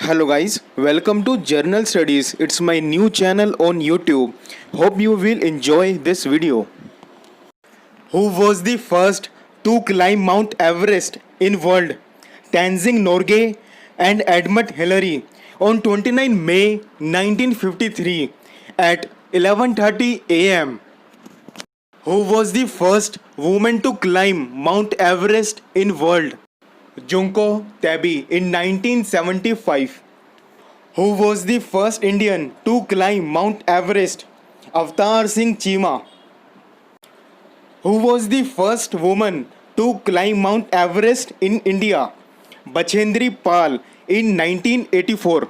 Hello guys, welcome to Journal Studies. It's my new channel on YouTube. Hope you will enjoy this video. Who was the first to climb Mount Everest in world? Tenzing Norgay and Edmund Hillary on 29 May 1953 at 11:30 a.m. Who was the first woman to climb Mount Everest in world? Junko Tabby in 1975. Who was the first Indian to climb Mount Everest? Avatar Singh Chima. Who was the first woman to climb Mount Everest in India? Bachendri Pal in 1984.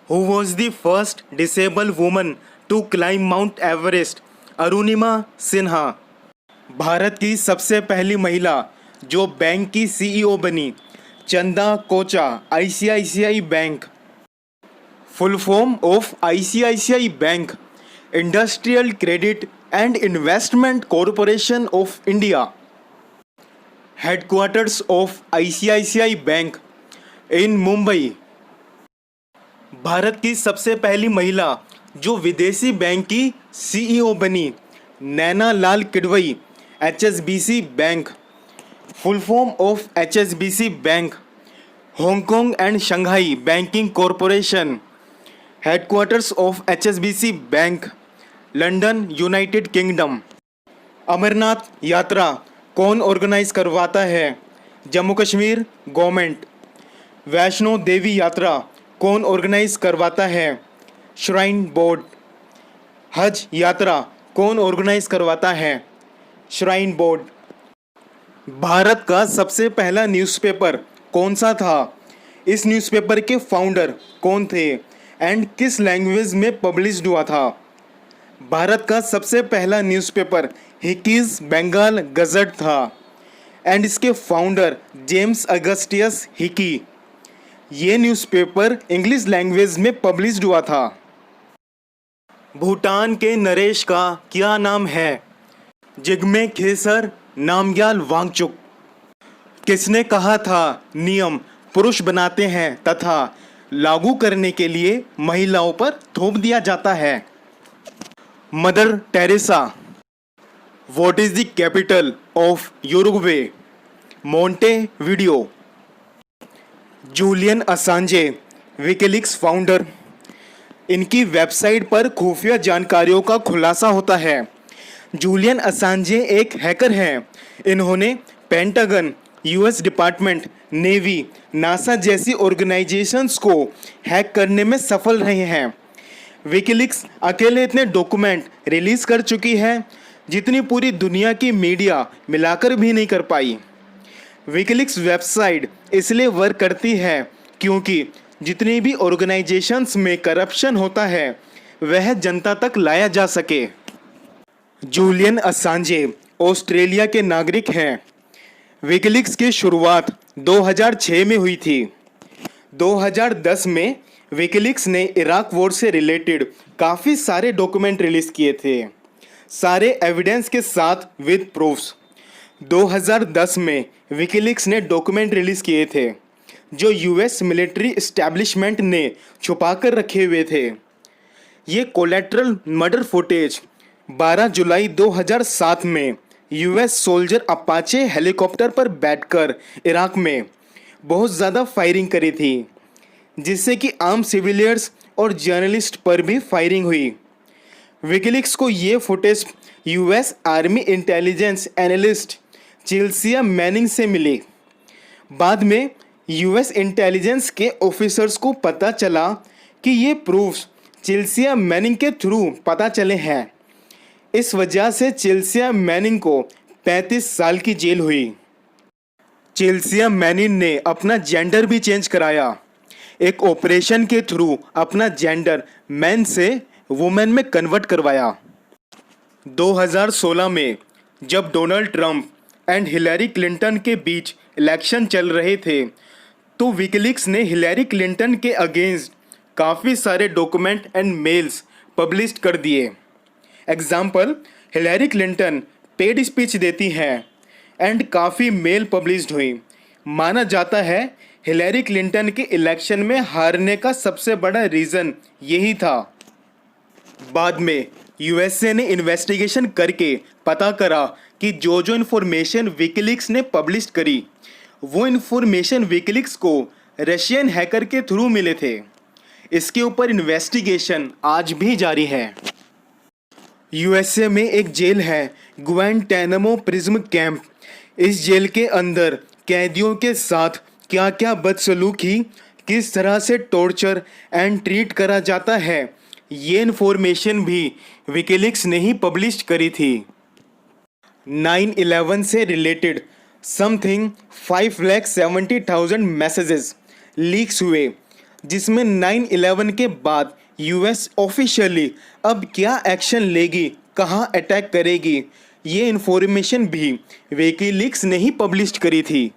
Who was the first disabled woman to climb Mount Everest? Arunima Sinha. Bharat की सबसे पहली महिला जो bank की CEO बनी, Chanda Kochhar, ICICI bank. Full form of ICICI bank, industrial credit and investment corporation of India. Headquarters of ICICI bank in Mumbai. Bharat की सबसे पहली महिला जो विदेशी बैंक की सीईओ बनी, Naina Lal Kidwai, HSBC bank. Full form of HSBC bank, Hong Kong and Shanghai banking corporation. Headquarters of HSBC bank, London, United Kingdom. Amarnath यात्रा कौन ऑर्गेनाइज करवाता है? जम्मू कश्मीर गवर्नमेंट. वैष्णो देवी यात्रा कौन ऑर्गेनाइज करवाता है? Shrine board. हज यात्रा कौन ऑर्गेनाइज करवाता है? Shrine board. भारत का सबसे पहला न्यूज़पेपर कौन सा था? इस न्यूज़पेपर के फाउंडर कौन थे एंड किस लैंग्वेज में पब्लिश्ड हुआ था? भारत का सबसे पहला न्यूज़पेपर हिकीज बंगाल गजट था एंड इसके फाउंडर जेम्स अगस्टियस हिकी. ये न्यूज़पेपर इंग्लिश लैंग्वेज में पब्लिश्ड हुआ था. भूटान के नरेश का क्या नाम है? जिग्मे खेसर नामग्याल वांगचुक. किसने कहा था नियम पुरुष बनाते हैं तथा लागू करने के लिए महिलाओं पर थोप दिया जाता है? Mother Teresa. What is the capital of Uruguay? Montevideo. Julian Assange WikiLeaks founder. इनकी वेबसाइट पर खुफिया जानकारियों का खुलासा होता है. जूलियन असांजे एक हैकर हैं. इन्होंने pentagon, US department, navy, NASA जैसी ऑर्गेनाइजेशंस को हैक करने में सफल रहे हैं. विकिलीक्स अकेले इतने डॉक्यूमेंट रिलीज कर चुकी है जितनी पूरी दुनिया की मीडिया मिलाकर भी नहीं कर पाई. विकिलीक्स वेबसाइट इसलिए वर्क करती है क्योंकि जितनी भी ऑर्गेनाइजेशंस में करप्शन होता है वह जनता तक लाया जा सके. जूलियन असांजे ऑस्ट्रेलिया के नागरिक हैं. विकिलीक्स की शुरुआत 2006 में हुई थी. 2010 में विकिलीक्स ने इराक वॉर से रिलेटेड काफ़ी सारे डॉक्यूमेंट रिलीज़ किए थे, सारे एविडेंस के साथ विद प्रूफ्स. 2010 में विकिलीक्स ने डॉक्यूमेंट रिलीज़ किए थे जो यूएस मिलिट्री एस्टैब्लिशमेंट ने छुपा कर रखे हुए थे. ये कोलेट्रल मर्डर फुटेज 12 जुलाई 2007 में यूएस सोल्जर अपाचे हेलीकॉप्टर पर बैठकर इराक में बहुत ज़्यादा फायरिंग करी थी, जिससे कि आम सिविलियंस और जर्नलिस्ट पर भी फायरिंग हुई. विकिलीक्स को ये footage US army intelligence analyst Chelsea Manning से मिली. बाद में यूएस इंटेलिजेंस के ऑफिसर्स को पता चला कि ये प्रूफ्स चिल्सिया मैनिंग के थ्रू पता चले हैं. इस वजह से चिल्सिया मैनिंग को 35 साल की जेल हुई. चिल्सिया मैनिंग ने अपना जेंडर भी चेंज कराया. एक ऑपरेशन के थ्रू अपना जेंडर मैन से वुमेन में कन्वर्ट करवाया. 2016 में जब Donald Trump and Hillary Clinton के बीच इलेक्शन चल रहे थे तो विकिलीक्स ने हिलरी क्लिंटन के अगेंस्ट काफ़ी सारे डॉक्यूमेंट एंड मेल्स पब्लिश कर दिए. Example, Hillary Clinton paid speech देती हैं एंड काफ़ी मेल पब्लिश्ड हुई. माना जाता है हिलेरी क्लिंटन के इलेक्शन में हारने का सबसे बड़ा रीज़न यही था। बाद में यूएसए ने इन्वेस्टिगेशन करके पता करा कि जो इन्फॉर्मेशन विकीलीक्स ने पब्लिश करी वो इन्फॉर्मेशन विकीलीक्स को रशियन हैकर के थ्रू मिले थे। इसके ऊपर इन्वेस्टिगेशन आज भी जारी है। यूएसए में एक जेल है, ग्वांटानामो प्रिज्म कैंप। इस जेल के अंदर कैदियों के साथ क्या क्या बदसलूकी, किस तरह से टॉर्चर एंड ट्रीट करा जाता है, ये इन्फॉर्मेशन भी विकीलीक्स ने ही पब्लिश करी थी। 9/11 से रिलेटेड समथिंग 5,70,000 मैसेजेस लीक्स हुए, जिसमें 9/11 के बाद यूएस ऑफिशियली अब क्या एक्शन लेगी, कहां अटैक करेगी, ये इन्फॉर्मेशन भी विकीलीक्स ने ही पब्लिश करी थी।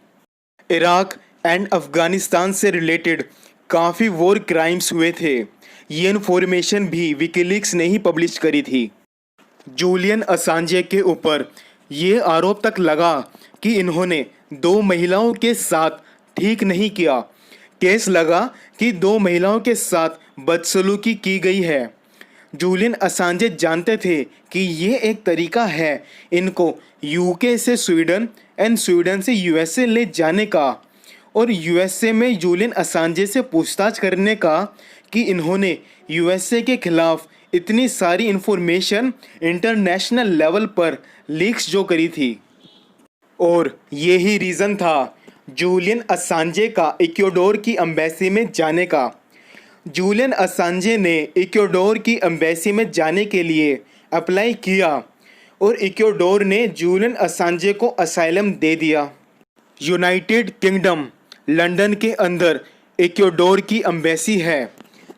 इराक एंड अफ़गानिस्तान से रिलेटेड काफ़ी वॉर क्राइम्स हुए थे, ये इन्फॉर्मेशन भी विकीलीक्स ने ही पब्लिश करी थी। जूलियन असांजे के ऊपर ये आरोप तक लगा कि इन्होंने 2 महिलाओं के साथ ठीक नहीं किया। केस लगा कि 2 महिलाओं के साथ बदसलूकी की गई है। जूलियन असांजे जानते थे कि ये एक तरीका है इनको यूके से स्वीडन एंड स्वीडन से यूएसए ले जाने का, और यूएसए में जूलियन असांजे से पूछताछ करने का कि इन्होंने यूएसए के खिलाफ इतनी सारी इन्फॉर्मेशन इंटरनेशनल लेवल पर लीक्स जो करी थी। और यही रीज़न था जूलियन असांजे का इक्वाडोर की एम्बेसी में जाने का। जूलियन असांजे ने इक्वाडोर की एम्बेसी में जाने के लिए अप्लाई किया और इक्वाडोर ने जूलियन असांजे को असाइलम दे दिया। यूनाइटेड किंगडम लंदन के अंदर इक्वाडोर की एम्बेसी है,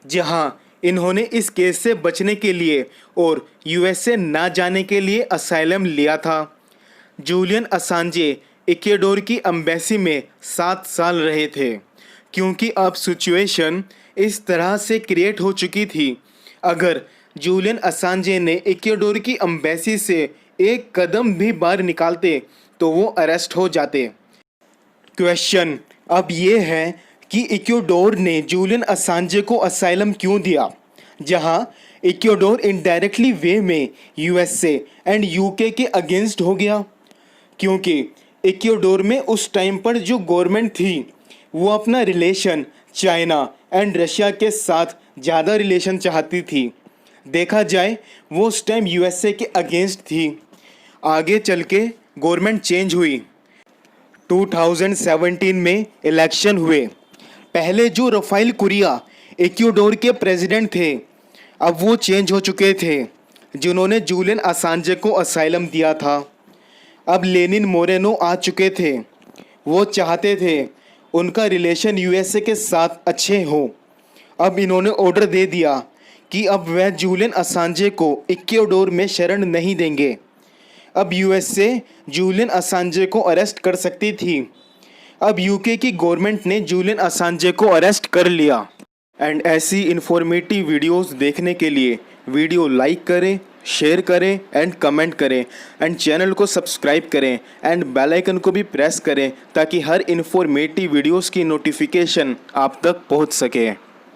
जहां इन्होंने इस केस से बचने के लिए और यूएसए ना जाने के लिए असाइलम लिया था। जूलियन असांजे इक्वाडोर की एम्बेसी में 7 साल रहे थे, क्योंकि अब सिचुएशन इस तरह से क्रिएट हो चुकी थी। अगर जूलियन असांजे ने इक्वाडोर की एम्बेसी से एक कदम भी बाहर निकालते तो वो अरेस्ट हो जाते। क्वेश्चन अब ये है कि इक्वाडोर ने जूलियन असांजे को असाइलम क्यों दिया, जहां इक्वाडोर इनडायरेक्टली वे में यूएसए एंड यूके के अगेंस्ट हो गया। क्योंकि इक्वाडोर में उस टाइम पर जो गवर्नमेंट थी वो अपना रिलेशन चाइना एंड रशिया के साथ ज़्यादा रिलेशन चाहती थी। देखा जाए वो उस टाइम यूएसए के अगेंस्ट थी। आगे चल के गवर्नमेंट चेंज हुई। 2017 में इलेक्शन हुए। पहले जो रफाइल कुरिया इक्वाडोर के प्रेसिडेंट थे, अब वो चेंज हो चुके थे, जिन्होंने जूलियन असांजे को असाइलम दिया था। अब लेनिन मोरेनो आ चुके थे। वो चाहते थे उनका रिलेशन यूएसए के साथ अच्छे हो। अब इन्होंने ऑर्डर दे दिया कि अब वह जूलियन असांजे को इक्वाडोर में शरण नहीं देंगे। अब यूएसए जूलियन असांजे को अरेस्ट कर सकती थी। अब यूके की गवर्नमेंट ने जूलियन असांजे को अरेस्ट कर लिया। एंड ऐसी इन्फॉर्मेटिव वीडियोस देखने के लिए वीडियो लाइक करें, शेयर करें एंड कमेंट करें एंड चैनल को सब्सक्राइब करें एंड बेल आइकन को भी प्रेस करें ताकि हर इन्फॉर्मेटिव वीडियोस की नोटिफिकेशन आप तक पहुंच सके।